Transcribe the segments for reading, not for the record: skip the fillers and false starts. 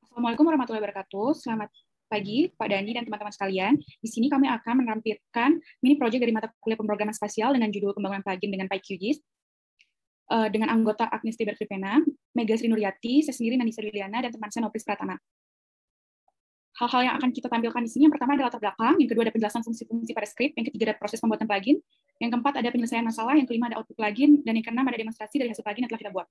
Assalamualaikum warahmatullahi wabarakatuh. Selamat pagi, Pak Dani dan teman-teman sekalian. Di sini kami akan menampilkan mini project dari mata kuliah pemrograman spasial dengan judul Pembangunan Plugin dengan PyQGIS dengan anggota Agnes Tiber-Tripena, Mega Sri Nuryati, saya sendiri Nandisa Liliana, dan teman saya Nopris Pratama. Hal-hal yang akan kita tampilkan di sini, yang pertama adalah latar belakang, yang kedua ada penjelasan fungsi-fungsi pada script, yang ketiga ada proses pembuatan plugin, yang keempat ada penyelesaian masalah, yang kelima ada output plugin, dan yang keenam ada demonstrasi dari hasil plugin yang telah kita buat.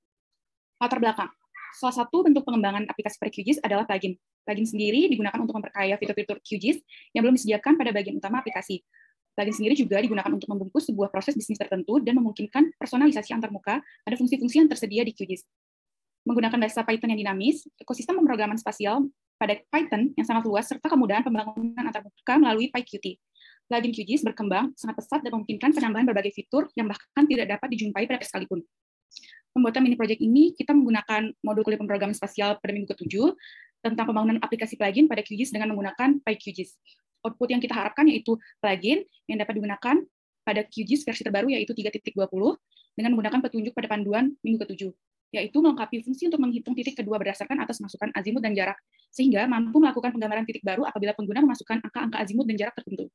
Latar belakang. Salah satu bentuk pengembangan aplikasi pada QGIS adalah plugin. Plugin sendiri digunakan untuk memperkaya fitur-fitur QGIS yang belum disediakan pada bagian utama aplikasi. Plugin sendiri juga digunakan untuk membungkus sebuah proses bisnis tertentu dan memungkinkan personalisasi antarmuka pada fungsi-fungsi yang tersedia di QGIS. Menggunakan bahasa Python yang dinamis, ekosistem pemrograman spasial pada Python yang sangat luas, serta kemudahan pembangunan antarmuka melalui PyQt. Plugin QGIS berkembang sangat pesat dan memungkinkan penambahan berbagai fitur yang bahkan tidak dapat dijumpai pada sekalipun. Pembuatan mini project ini, kita menggunakan modul kuliah pemrograman spasial pada minggu ke-7 tentang pembangunan aplikasi plugin pada QGIS dengan menggunakan PyQGIS. Output yang kita harapkan yaitu plugin yang dapat digunakan pada QGIS versi terbaru yaitu 3.20 dengan menggunakan petunjuk pada panduan minggu ke-7, yaitu melengkapi fungsi untuk menghitung titik kedua berdasarkan atas masukan azimut dan jarak, sehingga mampu melakukan penggambaran titik baru apabila pengguna memasukkan angka-angka azimut dan jarak tertentu.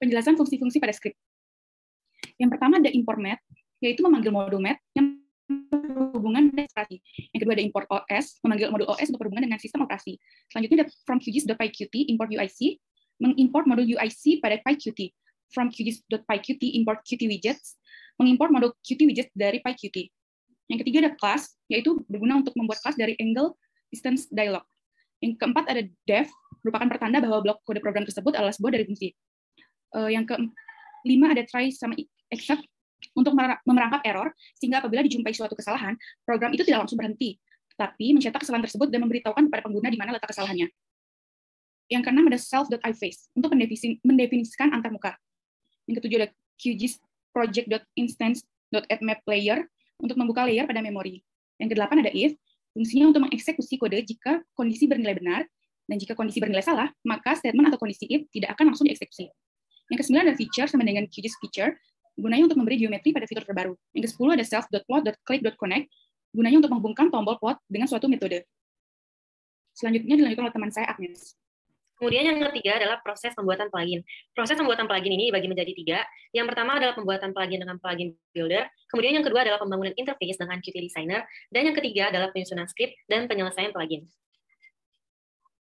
Penjelasan fungsi-fungsi pada script. Yang pertama ada import math, yaitu memanggil modul math yang berhubungan dengan operasi. Yang kedua ada import OS, memanggil modul OS untuk berhubungan dengan sistem operasi. Selanjutnya ada from QGIS.pyqt, import UIC, mengimport modul UIC pada PyQt. From QGIS.pyqt, import Qt widgets, mengimport modul Qt widgets dari PyQt. Yang ketiga ada class, yaitu berguna untuk membuat kelas dari angle distance dialog. Yang keempat ada def, merupakan pertanda bahwa blok kode program tersebut adalah sebuah dari fungsi. Yang kelima ada try sama except untuk memerangkap error, sehingga apabila dijumpai suatu kesalahan, program itu tidak langsung berhenti, tetapi mencetak kesalahan tersebut dan memberitahukan kepada pengguna di mana letak kesalahannya. Yang keenam ada self.iface, untuk mendefinisikan antarmuka. Yang ketujuh ada QGIS project.instance.addMapLayer, untuk membuka layer pada memori. Yang kedelapan ada if, fungsinya untuk mengeksekusi kode jika kondisi bernilai benar, dan jika kondisi bernilai salah, maka statement atau kondisi if tidak akan langsung dieksekusi. Yang ke-9 ada feature sama dengan QGIS feature, gunanya untuk memberi geometri pada fitur terbaru. Yang ke-10 ada self.plot.click.connect, gunanya untuk menghubungkan tombol plot dengan suatu metode. Selanjutnya dilanjutkan oleh teman saya, Agnes. Kemudian yang ketiga adalah proses pembuatan plugin. Proses pembuatan plugin ini dibagi menjadi 3. Yang pertama adalah pembuatan plugin dengan plugin builder, kemudian yang kedua adalah pembangunan interface dengan Qt Designer, dan yang ketiga adalah penyusunan script dan penyelesaian plugin.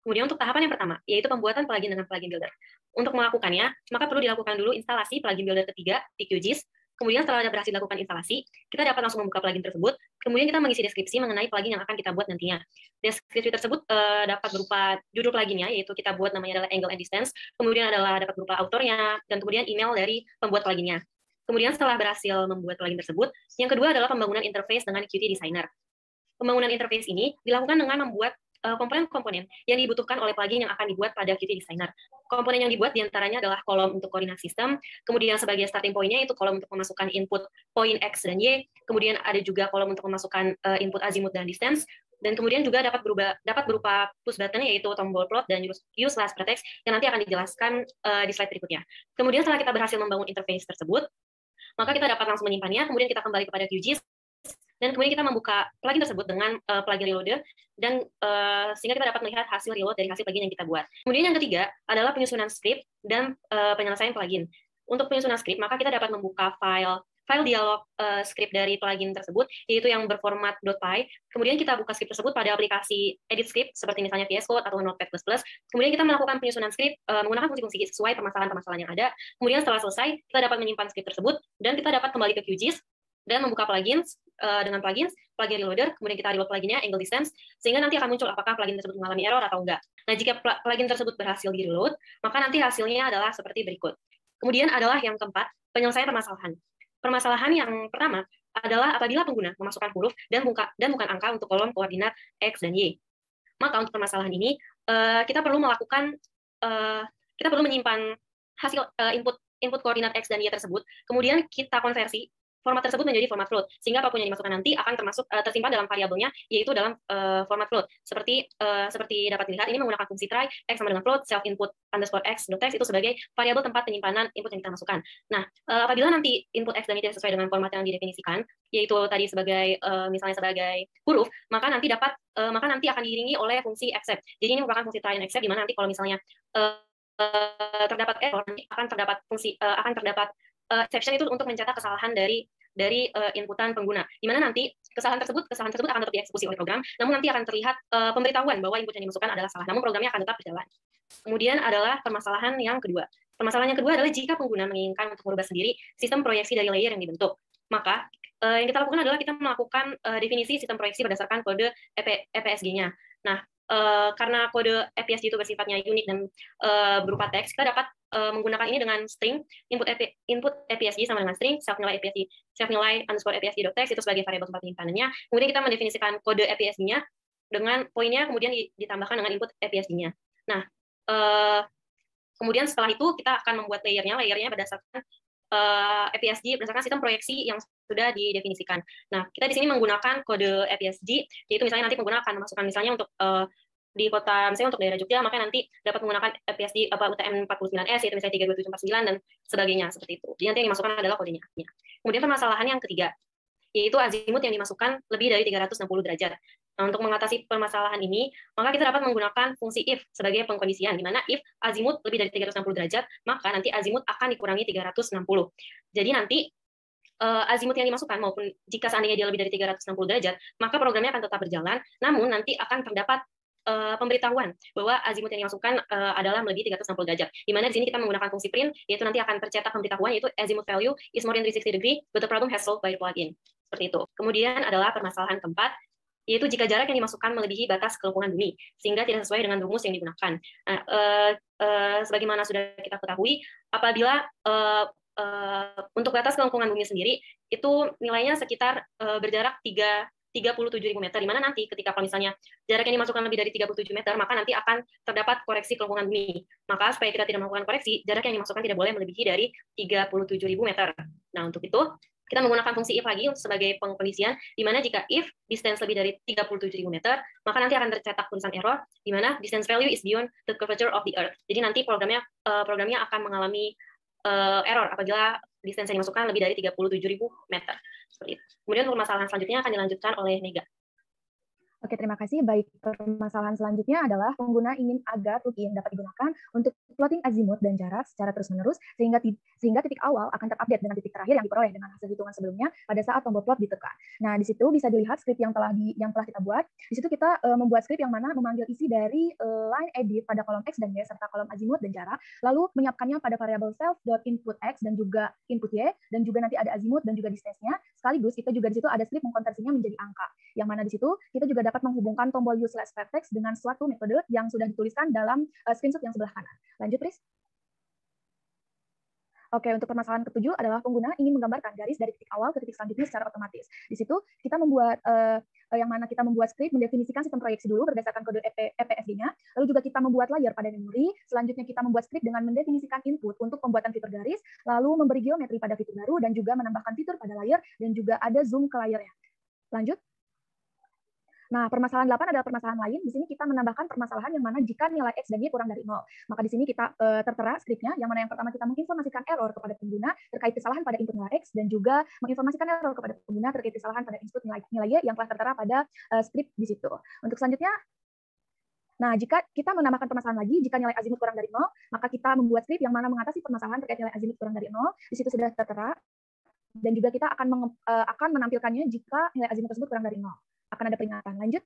Kemudian untuk tahapan yang pertama, yaitu pembuatan plugin dengan plugin builder. Untuk melakukannya, maka perlu dilakukan dulu instalasi plugin builder ketiga di QGIS. Kemudian setelah berhasil dilakukan instalasi, kita dapat langsung membuka plugin tersebut. Kemudian kita mengisi deskripsi mengenai plugin yang akan kita buat nantinya. Deskripsi tersebut dapat berupa judul pluginnya, yaitu kita buat namanya adalah angle and distance. Kemudian adalah dapat berupa autornya, dan kemudian email dari pembuat pluginnya. Kemudian setelah berhasil membuat plugin tersebut, yang kedua adalah pembangunan interface dengan Qt Designer. Pembangunan interface ini dilakukan dengan membuat komponen-komponen yang dibutuhkan oleh plugin yang akan dibuat pada Qt Designer. Komponen yang dibuat diantaranya adalah kolom untuk koordinat sistem, kemudian sebagai starting point-nya itu kolom untuk memasukkan input point X dan Y, kemudian ada juga kolom untuk memasukkan input azimut dan distance, dan kemudian juga dapat berupa push button, yaitu tombol plot dan use last pretext yang nanti akan dijelaskan di slide berikutnya. Kemudian setelah kita berhasil membangun interface tersebut, maka kita dapat langsung menyimpannya, kemudian kita kembali kepada QGIS, dan kemudian kita membuka plugin tersebut dengan plugin reloader, dan sehingga kita dapat melihat hasil reload dari hasil plugin yang kita buat. Kemudian yang ketiga adalah penyusunan script dan penyelesaian plugin. Untuk penyusunan script, maka kita dapat membuka file dialog script dari plugin tersebut, yaitu yang berformat .py. Kemudian kita buka script tersebut pada aplikasi edit script, seperti misalnya VS Code atau Notepad++. Kemudian kita melakukan penyusunan script menggunakan fungsi-fungsi sesuai permasalahan-permasalahan yang ada. Kemudian setelah selesai, kita dapat menyimpan script tersebut, dan kita dapat kembali ke QGIS dan membuka plugin reloader, kemudian kita reload pluginnya, angle distance, sehingga nanti akan muncul apakah plugin tersebut mengalami error atau enggak. Nah, jika plugin tersebut berhasil di reload, maka nanti hasilnya adalah seperti berikut. Kemudian adalah yang keempat, penyelesaian permasalahan. Permasalahan yang pertama adalah apabila pengguna memasukkan huruf dan bukan angka untuk kolom koordinat X dan Y. Maka untuk permasalahan ini, kita perlu menyimpan hasil input koordinat X dan Y tersebut, kemudian kita konversi format tersebut menjadi format float, sehingga apapun yang dimasukkan nanti akan tersimpan dalam variabelnya, yaitu dalam format float. Seperti dapat dilihat, ini menggunakan fungsi try x sama dengan float self input underscore x .text itu sebagai variabel tempat penyimpanan input yang kita masukkan. Nah, apabila nanti input x dan y tidak sesuai dengan format yang didefinisikan, yaitu tadi sebagai misalnya sebagai huruf, maka nanti akan diiringi oleh fungsi except. Jadi ini merupakan fungsi try and except, di mana nanti kalau misalnya terdapat error, akan terdapat exception itu untuk mencetak kesalahan dari inputan pengguna, di mana nanti kesalahan tersebut akan tetap dieksekusi oleh program, namun nanti akan terlihat pemberitahuan bahwa input yang dimasukkan adalah salah, namun programnya akan tetap berjalan. Kemudian adalah permasalahan yang kedua. Permasalahan yang kedua adalah jika pengguna menginginkan untuk merubah sendiri sistem proyeksi dari layer yang dibentuk, maka yang kita lakukan adalah kita melakukan definisi sistem proyeksi berdasarkan kode EPSG-nya. Nah, karena kode EPSG itu bersifatnya unik dan berupa teks, kita dapat menggunakan ini dengan string input EPSG sama dengan string self nilai underscore EPSG.text itu sebagai variabel tempat penyimpanannya. Kemudian kita mendefinisikan kode EPSG-nya dengan poinnya, kemudian ditambahkan dengan input EPSG-nya. Nah, kemudian setelah itu kita akan membuat layernya berdasarkan EPSG berdasarkan sistem proyeksi yang sudah didefinisikan. Nah, kita di sini menggunakan kode EPSG, yaitu misalnya nanti pengguna akan memasukkan misalnya untuk di kota, misalnya untuk daerah Jogja, maka nanti dapat menggunakan EPSG UTM 49S, yaitu misalnya 32749 dan sebagainya, seperti itu. Jadi nanti yang dimasukkan adalah kodenya. Kemudian permasalahan yang ketiga, yaitu azimut yang dimasukkan lebih dari 360 derajat. Nah, untuk mengatasi permasalahan ini, maka kita dapat menggunakan fungsi if sebagai pengkondisian, di mana if azimut lebih dari 360 derajat, maka nanti azimut akan dikurangi 360. Jadi nanti azimut yang dimasukkan maupun jika seandainya dia lebih dari 360 derajat, maka programnya akan tetap berjalan, namun nanti akan terdapat pemberitahuan bahwa azimut yang dimasukkan adalah melebihi 360 derajat. Di mana di sini kita menggunakan fungsi print, yaitu nanti akan tercetak pemberitahuan, yaitu azimut value is more than 360 degree, but the problem has solved by the plugin. Seperti itu. Kemudian adalah permasalahan keempat, yaitu jika jarak yang dimasukkan melebihi batas kelengkungan bumi, sehingga tidak sesuai dengan rumus yang digunakan. Nah, sebagaimana sudah kita ketahui, apabila untuk batas kelengkungan bumi sendiri, itu nilainya sekitar berjarak 37.000 meter, di mana nanti ketika kalau misalnya jarak yang dimasukkan lebih dari 37 meter, maka nanti akan terdapat koreksi kelengkungan bumi. Maka supaya kita tidak melakukan koreksi, jarak yang dimasukkan tidak boleh melebihi dari 37.000 meter. Nah, untuk itu, kita menggunakan fungsi if lagi sebagai pengkondisian, di mana jika if distance lebih dari 37.000 meter, maka nanti akan tercetak tulisan error, di mana distance value is beyond the curvature of the earth. Jadi nanti programnya akan mengalami error apabila distance yang dimasukkan lebih dari 37.000 meter. Seperti itu. Kemudian permasalahan selanjutnya akan dilanjutkan oleh Nega. Oke, terima kasih. Baik, permasalahan selanjutnya adalah pengguna ingin agar plugin dapat digunakan untuk plotting azimut dan jarak secara terus-menerus sehingga titik awal akan terupdate dengan titik terakhir yang diperoleh dengan hasil hitungan sebelumnya pada saat tombol plot ditekan. Nah, di situ bisa dilihat skrip yang telah kita buat. Di situ kita membuat skrip yang mana memanggil isi dari line edit pada kolom X dan Y serta kolom azimut dan jarak, lalu menyiapkannya pada variabel self.input X dan juga input Y, dan juga nanti ada azimut dan juga distance-nya. Sekaligus kita juga di situ ada skrip mengkonversinya menjadi angka, yang mana di situ kita juga dapat menghubungkan tombol use/vertex dengan suatu metode yang sudah dituliskan dalam screenshot yang sebelah kanan. Lanjut, Pris. Oke, untuk permasalahan ketujuh adalah pengguna ingin menggambarkan garis dari titik awal ke titik selanjutnya secara otomatis. Di situ kita membuat yang mana kita membuat skrip mendefinisikan sistem proyeksi dulu berdasarkan kode EPSG-nya, lalu juga kita membuat layer pada memori, selanjutnya kita membuat skrip dengan mendefinisikan input untuk pembuatan fitur garis, lalu memberi geometri pada fitur baru, dan juga menambahkan fitur pada layer, dan juga ada zoom ke layernya. Lanjut. Nah, permasalahan 8 adalah permasalahan lain. Di sini kita menambahkan permasalahan yang mana jika nilai X dan Y kurang dari 0. Maka di sini kita tertera skripnya, yang mana yang pertama kita menginformasikan error kepada pengguna terkait kesalahan pada input nilai X, dan juga menginformasikan error kepada pengguna terkait kesalahan pada input nilai Y yang telah tertera pada skrip di situ. Untuk selanjutnya, nah, jika kita menambahkan permasalahan lagi, jika nilai azimut kurang dari 0, maka kita membuat skrip yang mana mengatasi permasalahan terkait nilai azimut kurang dari 0. Di situ sudah tertera, dan juga kita akan menampilkannya jika nilai azimut tersebut kurang dari 0. Akan ada peringatan. Lanjut.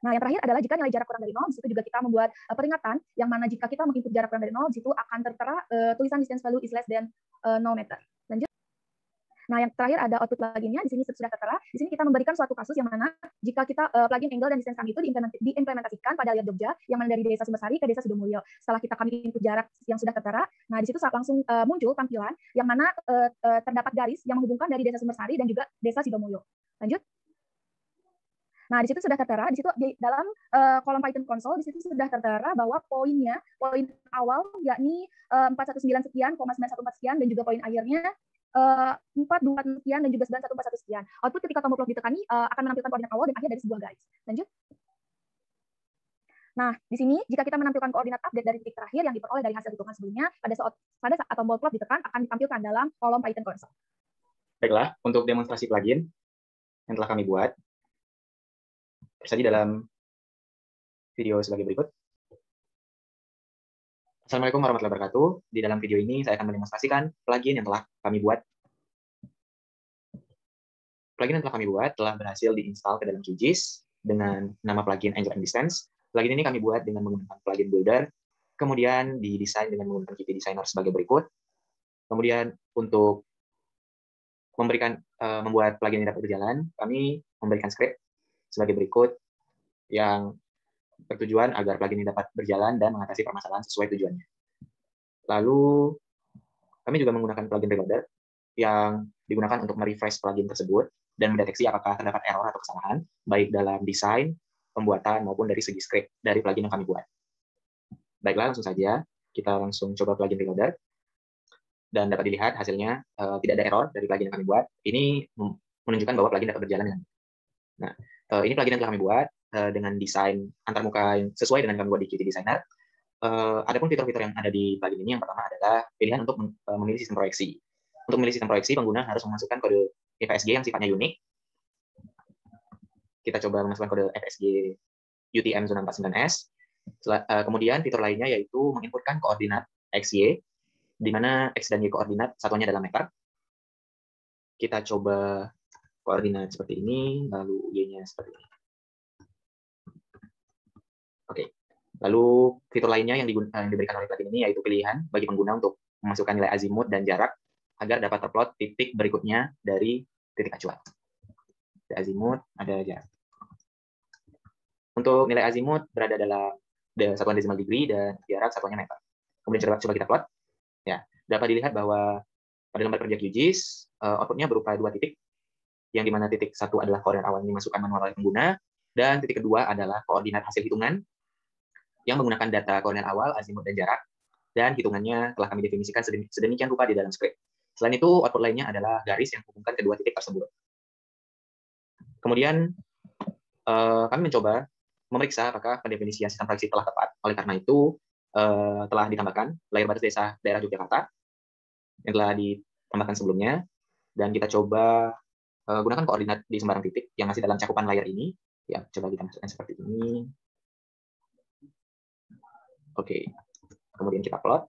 Nah, yang terakhir adalah jika nilai jarak kurang dari 0, di situ juga kita membuat peringatan, yang mana jika kita menginput jarak kurang dari 0, di situ akan tertera tulisan distance value is less than 0 meter. Lanjut. Nah, yang terakhir ada output pluginnya, di sini sudah tertera. Di sini kita memberikan suatu kasus yang mana jika kita plugin angle dan distance kami itu diimplementasikan pada layer Jogja, yang mana dari desa Sumbersari ke desa Sidomulyo. Setelah kami input jarak yang sudah tertera, nah di situ langsung muncul tampilan yang mana terdapat garis yang menghubungkan dari desa Sumbersari dan juga desa Sidomulyo. Lanjut. Nah, di situ sudah tertera, di situ di dalam kolom Python console, di situ sudah tertera bahwa poin awal yakni 419 sekian, 914 sekian, dan juga poin akhirnya 4, 2, 4 sekian, dan juga 9, 1, 4, 1 sekian. Output ketika tombol plot ditekani akan menampilkan koordinat awal dan akhir dari sebuah garis. Lanjut. Nah, di sini jika kita menampilkan koordinat update dari titik terakhir yang diperoleh dari hasil hitungan sebelumnya, pada saat tombol plot ditekan akan ditampilkan dalam kolom Python console. Baiklah, untuk demonstrasi plugin yang telah kami buat, tersaji dalam video sebagai berikut. Assalamualaikum warahmatullahi wabarakatuh. Di dalam video ini saya akan mendemonstrasikan plugin yang telah kami buat. Plugin yang telah kami buat telah berhasil diinstal ke dalam QGIS dengan nama plugin Angel and Distance. Plugin ini kami buat dengan menggunakan plugin builder, kemudian didesain dengan menggunakan Qt Designer sebagai berikut. Kemudian untuk membuat plugin ini dapat berjalan, kami memberikan script sebagai berikut yang bertujuan agar plugin ini dapat berjalan dan mengatasi permasalahan sesuai tujuannya. Lalu, kami juga menggunakan plugin reloader yang digunakan untuk merefresh plugin tersebut dan mendeteksi apakah terdapat error atau kesalahan, baik dalam desain, pembuatan, maupun dari segi script dari plugin yang kami buat. Baiklah, langsung saja kita langsung coba plugin reloader. Dan dapat dilihat hasilnya tidak ada error dari plugin yang kami buat. Ini menunjukkan bahwa plugin dapat berjalan dengan. Nah, ini plugin yang telah kami buat dengan desain antarmuka yang sesuai dengan kami buat di Qt Designer. Adapun fitur-fitur yang ada di plugin ini, yang pertama adalah pilihan untuk memilih sistem proyeksi. Untuk memilih sistem proyeksi, pengguna harus memasukkan kode FSG yang sifatnya unik. Kita coba memasukkan kode FSG UTM zona 49S. Kemudian fitur lainnya yaitu menginputkan koordinat XY, di mana X dan Y koordinat satuannya adalah meter. Kita coba koordinat seperti ini, lalu Y-nya seperti ini. Oke. Lalu fitur lainnya yang diberikan oleh plugin ini yaitu pilihan bagi pengguna untuk memasukkan nilai azimut dan jarak agar dapat terplot titik berikutnya dari titik acuan. Ada azimut, ada jarak. Untuk nilai azimut berada dalam satuan decimal degree dan jarak satuannya meter. Kemudian coba kita plot. Ya, dapat dilihat bahwa pada lembar kerja QGIS, outputnya berupa 2 titik, yang dimana titik 1 adalah koordinat awal yang dimasukkan manual oleh pengguna, dan titik kedua adalah koordinat hasil hitungan, yang menggunakan data koordinat awal, azimut, dan jarak, dan hitungannya telah kami definisikan sedemikian rupa di dalam script. Selain itu, output lainnya adalah garis yang menghubungkan kedua titik tersebut. Kemudian, kami mencoba memeriksa apakah pendefinisian sistem proyeksi telah tepat. Oleh karena itu, telah ditambahkan layer batas daerah Yogyakarta yang telah ditambahkan sebelumnya, dan kita coba gunakan koordinat di sembarang titik yang masih dalam cakupan layer ini. Ya, coba kita masukkan seperti ini. Oke, kemudian kita plot.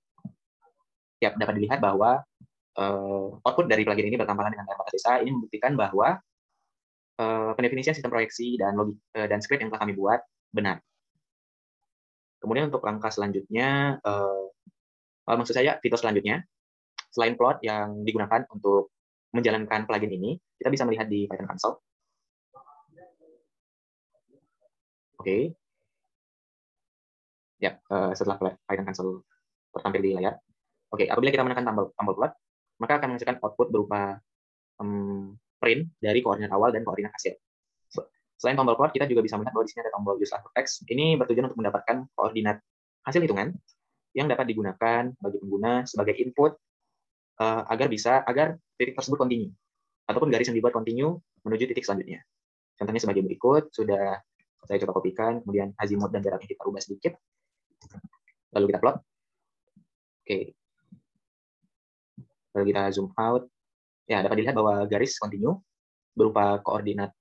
Ya, dapat dilihat bahwa output dari plugin ini bertambahan dengan layer batas desa. Ini membuktikan bahwa pendefinisian sistem proyeksi dan script yang telah kami buat benar. Kemudian untuk langkah selanjutnya, maksud saya fitur selanjutnya, selain plot yang digunakan untuk menjalankan plugin ini, kita bisa melihat di Python console. Oke. Ya, setelah Python console tertampil di layar. Oke, apabila kita menekan tombol plot, maka akan menghasilkan output berupa print dari koordinat awal dan koordinat hasil. Selain tombol plot, kita juga bisa melihat bahwa di sini ada tombol use after text. Ini bertujuan untuk mendapatkan koordinat hasil hitungan yang dapat digunakan bagi pengguna sebagai input agar titik tersebut continue ataupun garis yang dibuat continue menuju titik selanjutnya. Contohnya sebagai berikut, sudah saya coba kopikan, kemudian azimut dan jaraknya kita rubah sedikit, lalu kita plot. Oke. Lalu kita zoom out. Ya, dapat dilihat bahwa garis continue berupa koordinat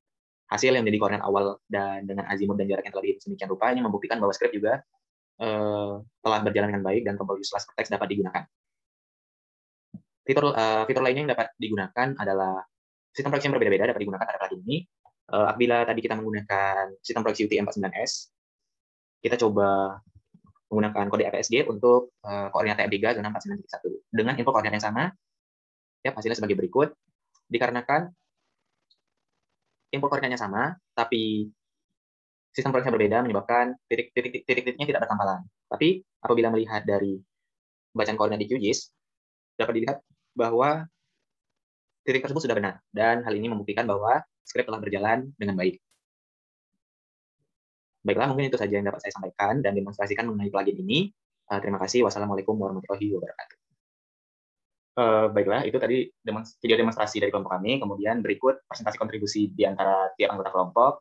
hasil yang menjadi koordinat awal dan dengan azimut dan jarak yang telah dihitung sedemikian rupa, ini membuktikan bahwa script juga telah berjalan dengan baik dan tombol use last text dapat digunakan. Fitur lainnya yang dapat digunakan adalah sistem proyeksi yang berbeda-beda dapat digunakan pada plugin ini. Apabila tadi kita menggunakan sistem proyeksi UTM-49S, kita coba menggunakan kode FSG untuk koordinat TM3 zona 49.1 dengan info koordinat yang sama. Ya, hasilnya sebagai berikut. Dikarenakan info koordinatnya sama, tapi sistem proyeksi yang berbeda menyebabkan titik-titiknya tidak bertambalan. Tapi apabila melihat dari bacaan koordinat di QGIS, dapat dilihat bahwa titik tersebut sudah benar, dan hal ini membuktikan bahwa script telah berjalan dengan baik. Baiklah, mungkin itu saja yang dapat saya sampaikan dan demonstrasikan mengenai plugin ini. Terima kasih. Wassalamualaikum warahmatullahi wabarakatuh. Baiklah, itu tadi video demonstrasi dari kelompok kami. Kemudian berikut presentasi kontribusi di antara tiap anggota kelompok.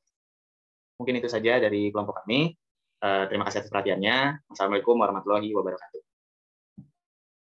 Mungkin itu saja dari kelompok kami. Terima kasih atas perhatiannya. Wassalamualaikum warahmatullahi wabarakatuh.